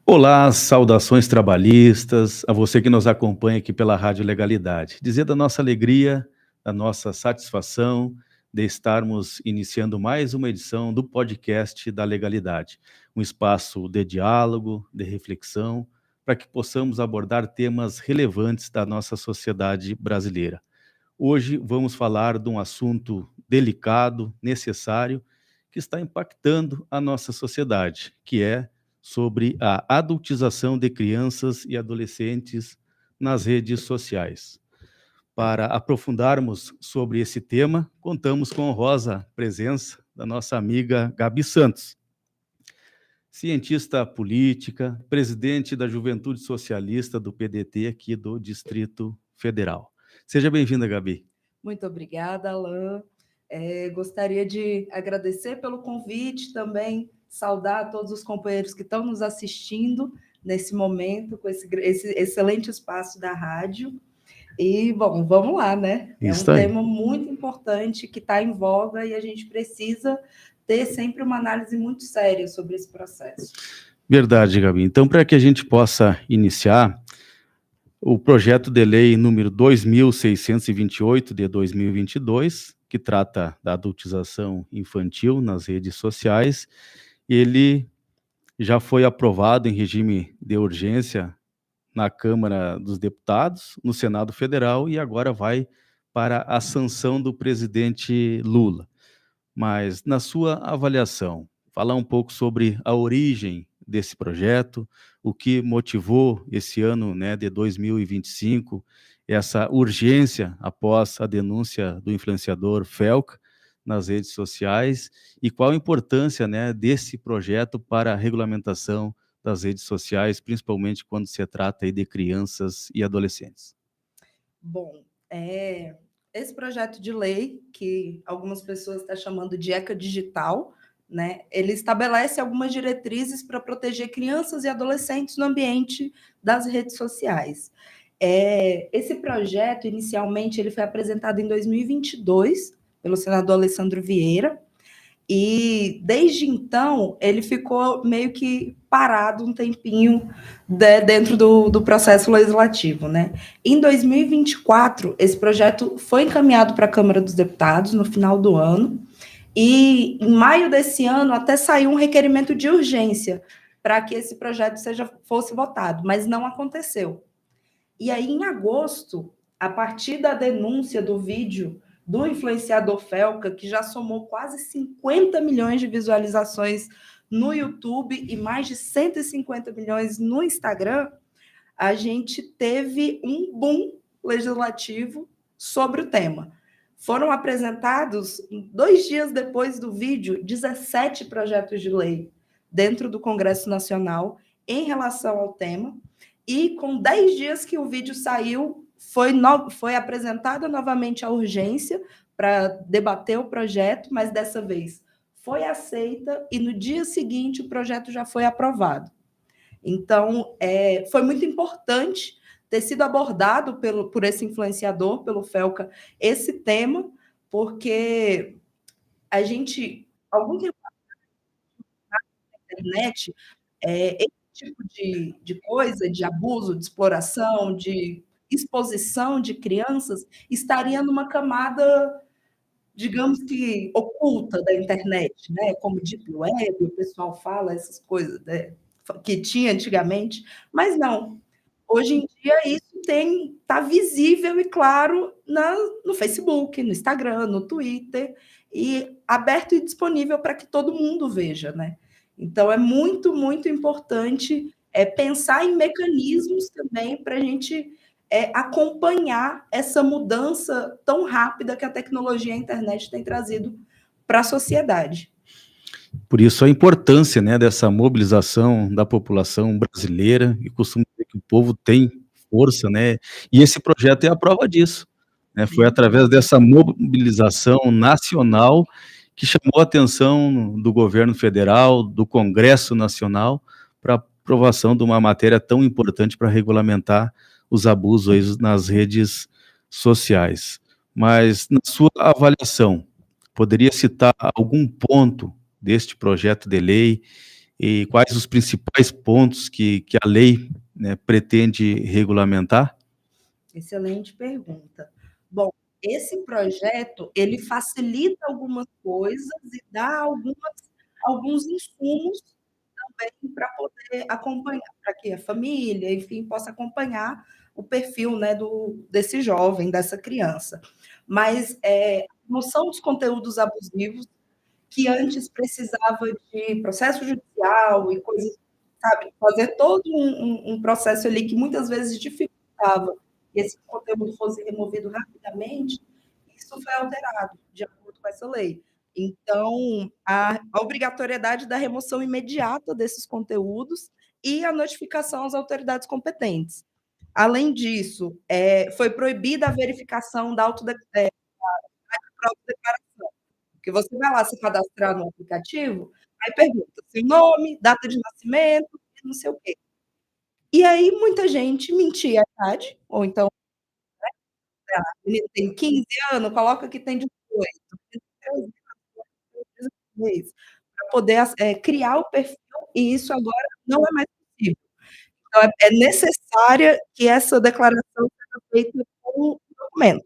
Olá, saudações trabalhistas, a você que nos acompanha aqui pela Rádio Legalidade. Dizer da nossa alegria, da nossa satisfação de estarmos iniciando mais uma edição do podcast da Legalidade, um espaço de diálogo, de reflexão, para que possamos abordar temas relevantes da nossa sociedade brasileira. Hoje vamos falar de um assunto delicado, necessário, que está impactando a nossa sociedade, que é sobre a adultização de crianças e adolescentes nas redes sociais. Para aprofundarmos sobre esse tema, contamos com a honrosa presença da nossa amiga Gabi Santos, cientista política, presidente da Juventude Socialista do PDT aqui do Distrito Federal. Seja bem-vinda, Gabi. Muito obrigada, Alain. Gostaria de agradecer pelo convite também, saudar todos os companheiros que estão nos assistindo nesse momento, com esse excelente espaço da rádio. E, bom, vamos lá, né? É um tema muito importante que está em voga e a gente precisa ter sempre uma análise muito séria sobre esse processo. Verdade, Gabi. Então, para que a gente possa iniciar, o projeto de lei número 2.628 de 2022, que trata da adultização infantil nas redes sociais, ele já foi aprovado em regime de urgência na Câmara dos Deputados, no Senado Federal, e agora vai para a sanção do presidente Lula. Mas, na sua avaliação, falar um pouco sobre a origem desse projeto, o que motivou esse ano, né, de 2025, essa urgência após a denúncia do influenciador Felca nas redes sociais, e qual a importância, né, desse projeto para a regulamentação das redes sociais, principalmente quando se trata aí de crianças e adolescentes. Bom, esse projeto de lei, que algumas pessoas estão chamando de ECA digital, né, ele estabelece algumas diretrizes para proteger crianças e adolescentes no ambiente das redes sociais. Esse projeto, inicialmente, ele foi apresentado em 2022 pelo senador Alessandro Vieira, e desde então ele ficou meio que parado um tempinho dentro do processo legislativo, né? Em 2024, esse projeto foi encaminhado para a Câmara dos Deputados no final do ano, e em maio desse ano até saiu um requerimento de urgência para que esse projeto fosse votado, mas não aconteceu. E aí, em agosto, a partir da denúncia do vídeo do influenciador Felca, que já somou quase 50 milhões de visualizações no YouTube e mais de 150 milhões no Instagram, a gente teve um boom legislativo sobre o tema. Foram apresentados, 2 dias depois do vídeo, 17 projetos de lei dentro do Congresso Nacional em relação ao tema, e com 10 dias que o vídeo saiu, foi apresentada novamente a urgência para debater o projeto, mas dessa vez foi aceita e no dia seguinte o projeto já foi aprovado. Então, foi muito importante ter sido abordado por esse influenciador, pelo Felca, esse tema, porque algum tempo na internet, esse tipo de coisa, de abuso, de exploração, de exposição de crianças, estaria numa camada, digamos que, oculta da internet, né? Como Deep Web, o pessoal fala essas coisas, né? Que tinha antigamente, mas não. Hoje em dia isso está visível e claro no Facebook, no Instagram, no Twitter, e aberto e disponível para que todo mundo veja, né? Então é muito, muito importante pensar em mecanismos também para a gente acompanhar essa mudança tão rápida que a tecnologia e a internet têm trazido para a sociedade. Por isso a importância, né, dessa mobilização da população brasileira, e costumo dizer que o povo tem força, né, e esse projeto é a prova disso, né, foi através dessa mobilização nacional que chamou a atenção do governo federal, do Congresso Nacional, para aprovação de uma matéria tão importante para regulamentar os abusos nas redes sociais. Mas, na sua avaliação, poderia citar algum ponto deste projeto de lei e quais os principais pontos que a lei, né, pretende regulamentar? Excelente pergunta. Bom, esse projeto, ele facilita algumas coisas e dá alguns insumos também para poder acompanhar, para que a família, enfim, possa acompanhar o perfil, né, desse jovem, dessa criança. Mas, noção dos conteúdos abusivos, que antes precisava de processo judicial e coisas, sabe, fazer todo um processo ali que muitas vezes dificultava que esse conteúdo fosse removido rapidamente, isso foi alterado de acordo com essa lei. Então, a obrigatoriedade da remoção imediata desses conteúdos e a notificação às autoridades competentes. Além disso, foi proibida a verificação da autodeclaração, porque você vai lá se cadastrar no aplicativo, aí pergunta seu nome, data de nascimento, e não sei o quê. E aí muita gente mentia a idade, ou então, a menina tem 15 anos, coloca que tem 18, para poder criar o perfil, e isso agora não é mais possível. Então é necessária que essa declaração seja feita com o documento.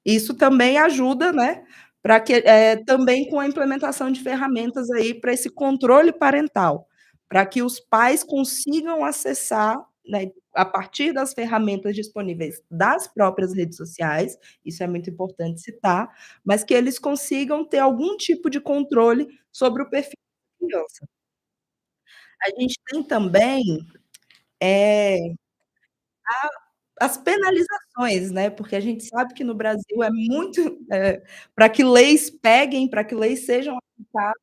Isso também ajuda, né, para que, também com a implementação de ferramentas aí para esse controle parental, para que os pais consigam acessar, né, a partir das ferramentas disponíveis das próprias redes sociais, isso é muito importante citar, mas que eles consigam ter algum tipo de controle sobre o perfil da criança. A gente tem também, eh as penalizações, né, porque a gente sabe que no Brasil é muito, para que leis peguem, para que leis sejam aplicadas,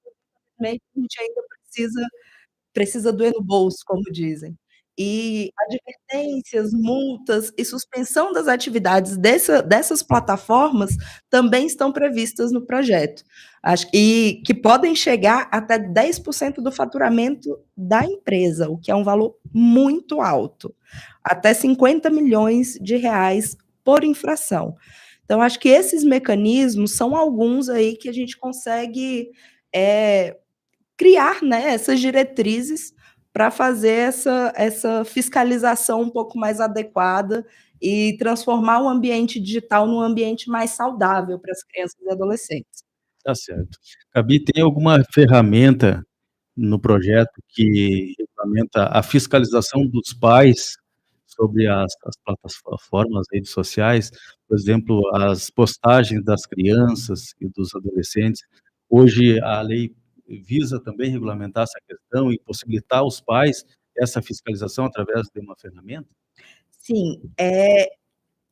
infelizmente a gente ainda precisa doer no bolso, como dizem. E advertências, multas e suspensão das atividades dessas plataformas também estão previstas no projeto. Acho que podem chegar até 10% do faturamento da empresa, o que é um valor muito alto, até 50 milhões de reais por infração. Então, acho que esses mecanismos são alguns aí que a gente consegue, criar, né, essas diretrizes para fazer essa fiscalização um pouco mais adequada e transformar o ambiente digital num ambiente mais saudável para as crianças e adolescentes. Tá certo. Gabi, tem alguma ferramenta no projeto que regulamenta a fiscalização dos pais sobre as plataformas, redes sociais, por exemplo, as postagens das crianças e dos adolescentes. Hoje a lei visa também regulamentar essa questão e possibilitar aos pais essa fiscalização através de uma ferramenta? Sim,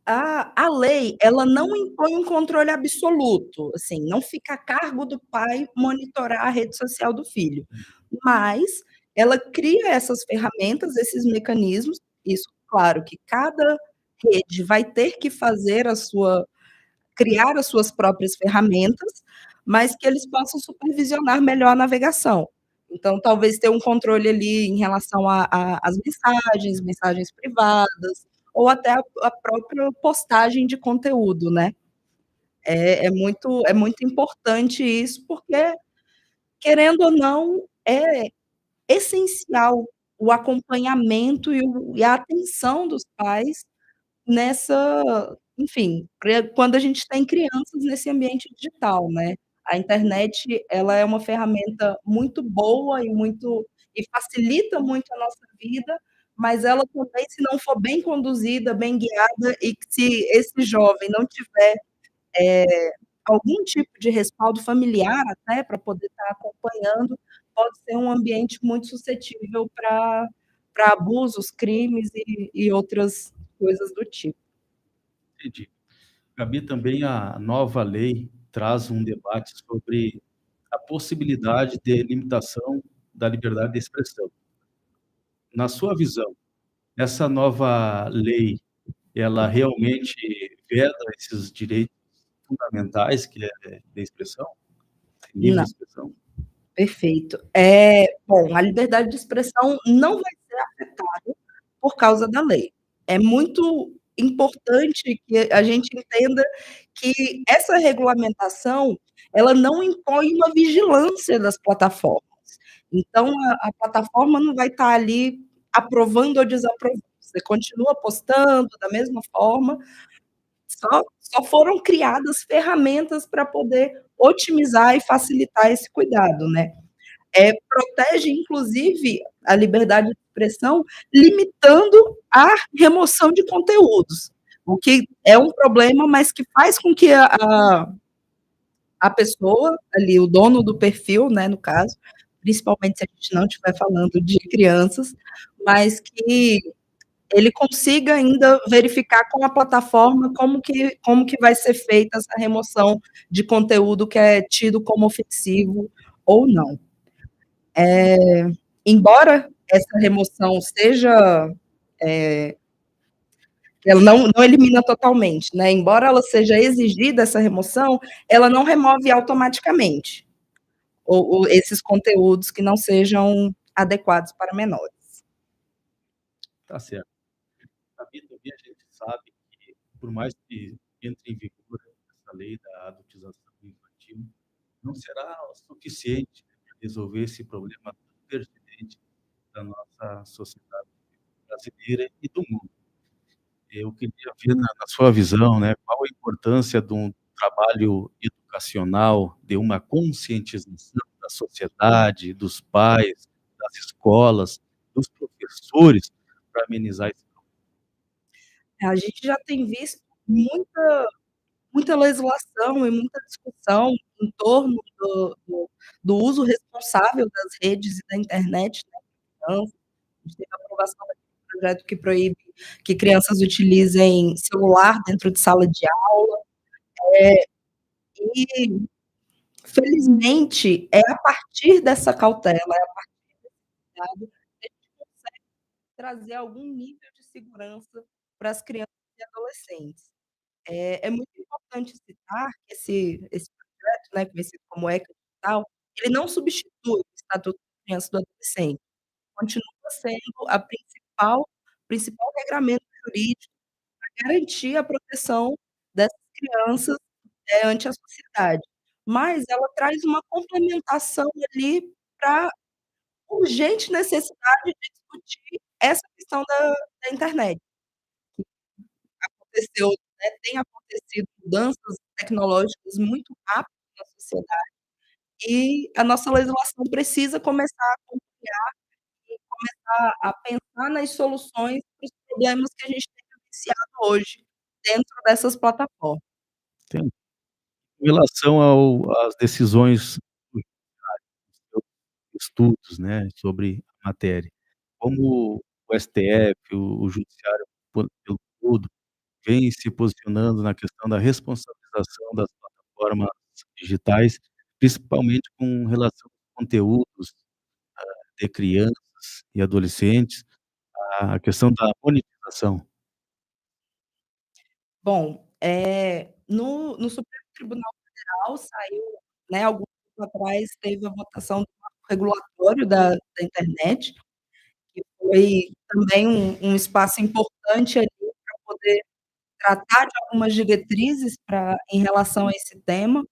a lei, ela não impõe um controle absoluto, assim, não fica a cargo do pai monitorar a rede social do filho, mas ela cria essas ferramentas, esses mecanismos, isso, claro que cada rede vai ter que fazer a sua criar as suas próprias ferramentas, mas que eles possam supervisionar melhor a navegação. Então, talvez ter um controle ali em relação a às mensagens privadas, ou até a própria postagem de conteúdo, né. É muito importante isso, porque, querendo ou não, é essencial o acompanhamento e a atenção dos pais nessa, enfim, quando a gente tem crianças nesse ambiente digital, né. A internet, ela é uma ferramenta muito boa e facilita muito a nossa vida, mas ela também, se não for bem conduzida, bem guiada, e que se esse jovem não tiver, algum tipo de respaldo familiar até para poder estar acompanhando, pode ser um ambiente muito suscetível para abusos, crimes e outras coisas do tipo. Entendi. Gabi, também a nova lei traz um debate sobre a possibilidade de limitação da liberdade de expressão. Na sua visão, essa nova lei, ela realmente veda esses direitos fundamentais, que é de expressão, livre Não, expressão? perfeito. Bom, a liberdade de expressão não vai ser afetada por causa da lei. É muito importante que a gente entenda que essa regulamentação, ela não impõe uma vigilância das plataformas. Então a plataforma não vai estar ali aprovando ou desaprovando, você continua postando da mesma forma, só foram criadas ferramentas para poder otimizar e facilitar esse cuidado, né. Protege inclusive a liberdade de expressão, limitando a remoção de conteúdos, o que é um problema, mas que faz com que a pessoa ali, o dono do perfil, né, no caso, principalmente se a gente não estiver falando de crianças, mas que ele consiga ainda verificar com a plataforma como que vai ser feita essa remoção de conteúdo que é tido como ofensivo ou não. Embora essa remoção seja, ela não elimina totalmente, né, embora ela seja exigida essa remoção, ela não remove automaticamente esses conteúdos que não sejam adequados para menores. Tá certo. Também a gente sabe que, por mais que entre em vigor essa lei da adultização infantil, não será o suficiente para resolver esse problema tão pertinente da nossa sociedade brasileira e do mundo. Eu queria ver na sua visão, né, qual a importância de um trabalho educacional, de uma conscientização da sociedade, dos pais, das escolas, dos professores, para amenizar esse A gente já tem visto muita legislação e muita discussão em torno do uso responsável das redes e da internet, né, para crianças. A gente teve a aprovação daquele projeto que proíbe que crianças utilizem celular dentro de sala de aula, e felizmente é a partir dessa cautela, é a partir desse cuidado, que a gente consegue trazer algum nível de segurança para as crianças e adolescentes. É muito importante citar que esse projeto, né, conhecido como ECA Digital, ele não substitui o Estatuto da Criança e do Adolescente, continua sendo a principal regramento jurídico para garantir a proteção dessas crianças, ante a sociedade. Mas ela traz uma complementação ali para urgente necessidade de discutir essa questão da internet. Aconteceu, né, tem acontecido mudanças tecnológicas muito rápidas na sociedade e a nossa legislação precisa começar a acompanhar e começar a pensar nas soluções para os problemas que a gente tem vivenciado hoje dentro dessas plataformas. tempo. Com relação às decisões dos seus estudos, né, sobre a matéria, como o STF, o judiciário pelo todo, vem se posicionando na questão da responsabilização das plataformas digitais, principalmente com relação aos conteúdos de crianças e adolescentes, a questão da monetização. Bom, no Supremo Tribunal Federal saiu, né, algum tempo atrás teve a votação do marco regulatório da internet, que foi também um espaço importante ali para poder tratar de algumas diretrizes em relação a esse tema.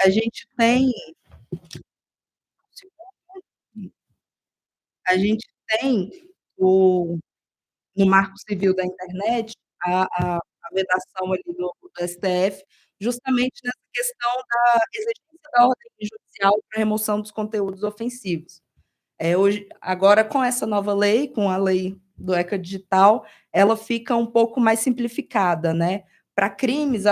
A gente tem a gente tem o no Marco Civil da Internet, a vedação ali do STF, justamente nessa questão da exigência da ordem judicial para remoção dos conteúdos ofensivos. Hoje agora com essa nova lei, com a lei do ECA Digital, ela fica um pouco mais simplificada, né. Para crimes,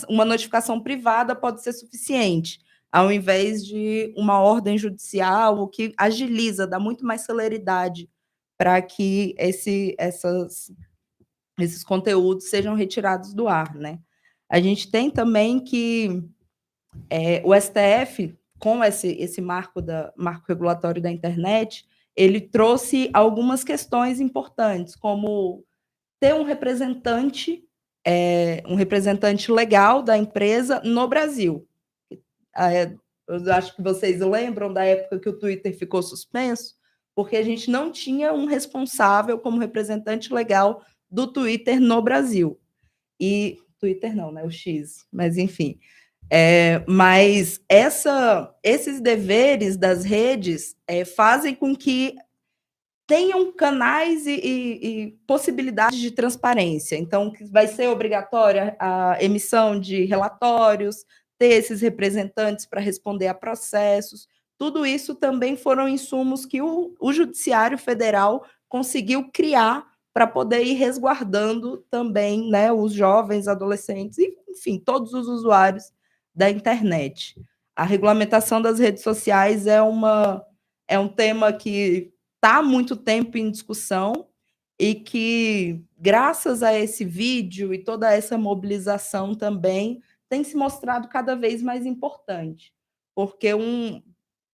uma notificação privada pode ser suficiente, ao invés de uma ordem judicial, o que agiliza, dá muito mais celeridade para que esses conteúdos sejam retirados do ar, né. A gente tem também que, o STF, com esse marco regulatório da internet, ele trouxe algumas questões importantes, como ter um representante legal da empresa no Brasil. Eu acho que vocês lembram da época que o Twitter ficou suspenso, porque a gente não tinha um responsável como representante legal do Twitter no Brasil. E Twitter não, né, o X, mas enfim. Mas esses deveres das redes fazem com que tenham canais e possibilidades de transparência. Então, vai ser obrigatória a emissão de relatórios, ter esses representantes para responder a processos. Tudo isso também foram insumos que o Judiciário Federal conseguiu criar para poder ir resguardando também, né, os jovens, adolescentes, enfim, todos os usuários da internet. A regulamentação das redes sociais é um tema que está há muito tempo em discussão e que, graças a esse vídeo e toda essa mobilização também, tem se mostrado cada vez mais importante, porque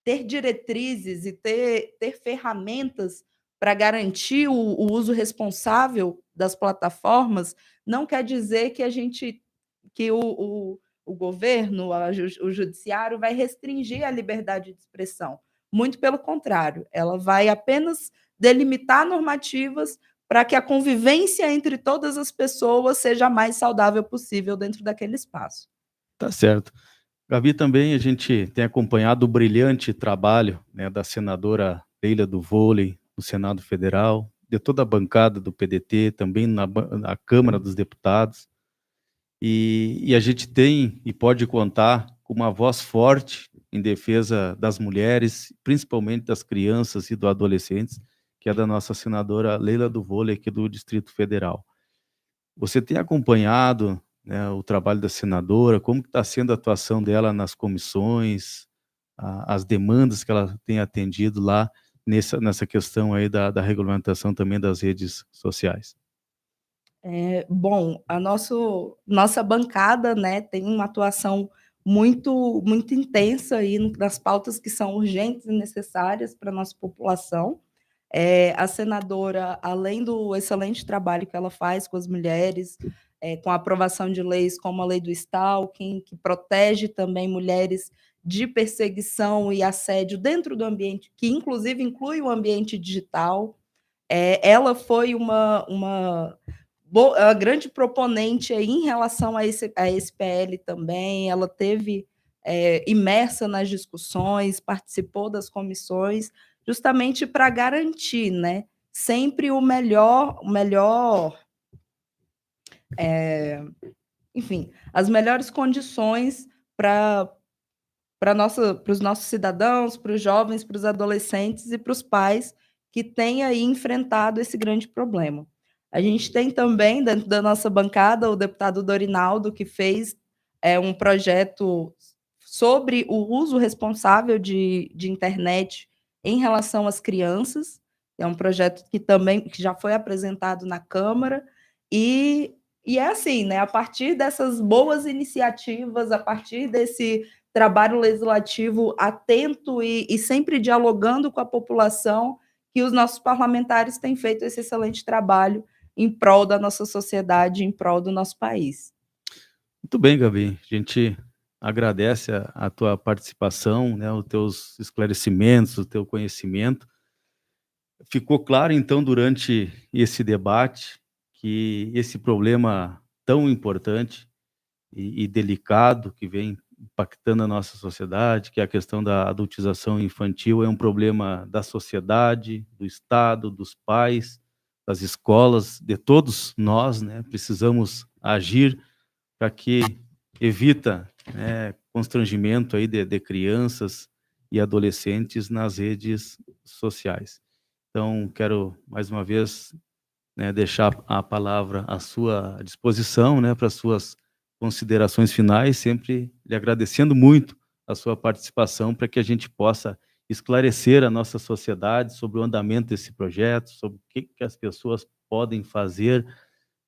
ter diretrizes e ter ferramentas para garantir o uso responsável das plataformas não quer dizer que o governo, o judiciário vai restringir a liberdade de expressão. Muito pelo contrário, ela vai apenas delimitar normativas para que a convivência entre todas as pessoas seja a mais saudável possível dentro daquele espaço. Tá certo. Gabi, também a gente tem acompanhado o brilhante trabalho, né, da senadora Leila do Vôlei, no Senado Federal, de toda a bancada do PDT, também na Câmara dos Deputados, e a gente tem e pode contar com uma voz forte em defesa das mulheres, principalmente das crianças e dos adolescentes, que é da nossa senadora Leila do Vôlei, aqui do Distrito Federal. Você tem acompanhado, né, o trabalho da senadora, como está sendo a atuação dela nas comissões, as demandas que ela tem atendido lá nessa questão aí da regulamentação também das redes sociais? Bom, nossa bancada, né, tem uma atuação muito intensa aí nas pautas que são urgentes e necessárias para a nossa população. A senadora, além do excelente trabalho que ela faz com as mulheres, com a aprovação de leis como a lei do stalking, que protege também mulheres de perseguição e assédio dentro do ambiente, que inclusive inclui o ambiente digital. Ela foi a grande proponente aí em relação a esse PL também. Ela teve imersa nas discussões, participou das comissões, justamente para garantir, né, sempre o melhor, enfim, as melhores condições para os nossos cidadãos, para os jovens, para os adolescentes e para os pais que têm aí enfrentado esse grande problema. A gente tem também, dentro da nossa bancada, o deputado Dorinaldo, que fez um projeto sobre o uso responsável de internet em relação às crianças. É um projeto que já foi apresentado na Câmara, e é assim, né? A partir dessas boas iniciativas, a partir desse trabalho legislativo atento e sempre dialogando com a população, que os nossos parlamentares têm feito esse excelente trabalho em prol da nossa sociedade, em prol do nosso país. Muito bem, Gabi. A gente agradece a tua participação, né, os teus esclarecimentos, o teu conhecimento. Ficou claro, então, durante esse debate, que esse problema tão importante e delicado que vem impactando a nossa sociedade, que é a questão da adultização infantil, é um problema da sociedade, do Estado, dos pais, das escolas, de todos nós, né? Precisamos agir para que evita, né, constrangimento aí de crianças e adolescentes nas redes sociais. Então, quero mais uma vez, né, deixar a palavra à sua disposição, né, para suas considerações finais, sempre lhe agradecendo muito a sua participação para que a gente possa esclarecer a nossa sociedade sobre o andamento desse projeto, sobre o que as pessoas podem fazer,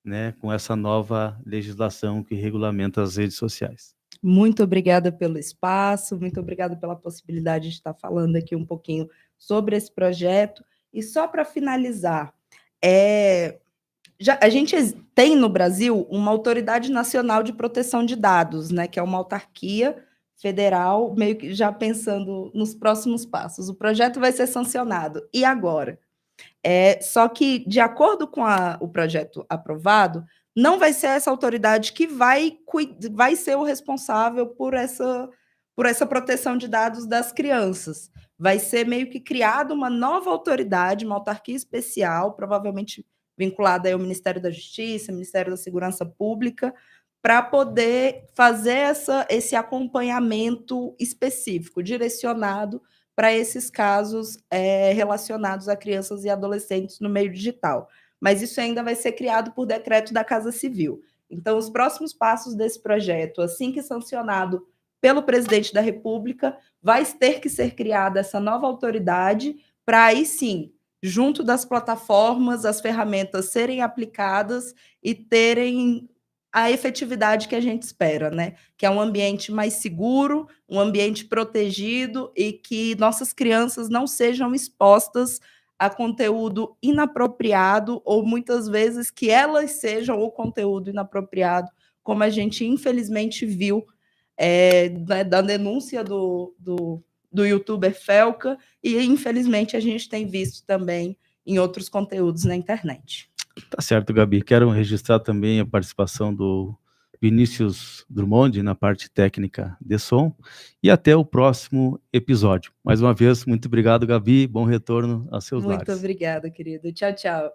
né, com essa nova legislação que regulamenta as redes sociais. Muito obrigada pelo espaço, muito obrigada pela possibilidade de estar falando aqui um pouquinho sobre esse projeto. E só para finalizar, a gente tem no Brasil uma Autoridade Nacional de Proteção de Dados, né, que é uma autarquia federal, meio que já pensando nos próximos passos. O projeto vai ser sancionado. E agora? Só que, de acordo com o projeto aprovado, não vai ser essa autoridade que vai ser o responsável por essa proteção de dados das crianças. Vai ser meio que criada uma nova autoridade, uma autarquia especial, provavelmente vinculada ao Ministério da Justiça, Ministério da Segurança Pública, para poder fazer esse acompanhamento específico, direcionado para esses casos relacionados a crianças e adolescentes no meio digital. Mas isso ainda vai ser criado por decreto da Casa Civil. Então, os próximos passos desse projeto, assim que sancionado pelo presidente da República, vai ter que ser criada essa nova autoridade para aí sim, junto das plataformas, as ferramentas serem aplicadas e terem a efetividade que a gente espera, né? Que é um ambiente mais seguro, um ambiente protegido e que nossas crianças não sejam expostas a conteúdo inapropriado ou muitas vezes que elas sejam o conteúdo inapropriado, como a gente infelizmente viu da denúncia do youtuber Felca e infelizmente a gente tem visto também em outros conteúdos na internet. Tá certo, Gabi. Quero registrar também a participação do Vinícius Drummond na parte técnica de som e até o próximo episódio. Mais uma vez, muito obrigado, Gabi. Bom retorno aos seus lares. Muito obrigada, querido. Tchau, tchau.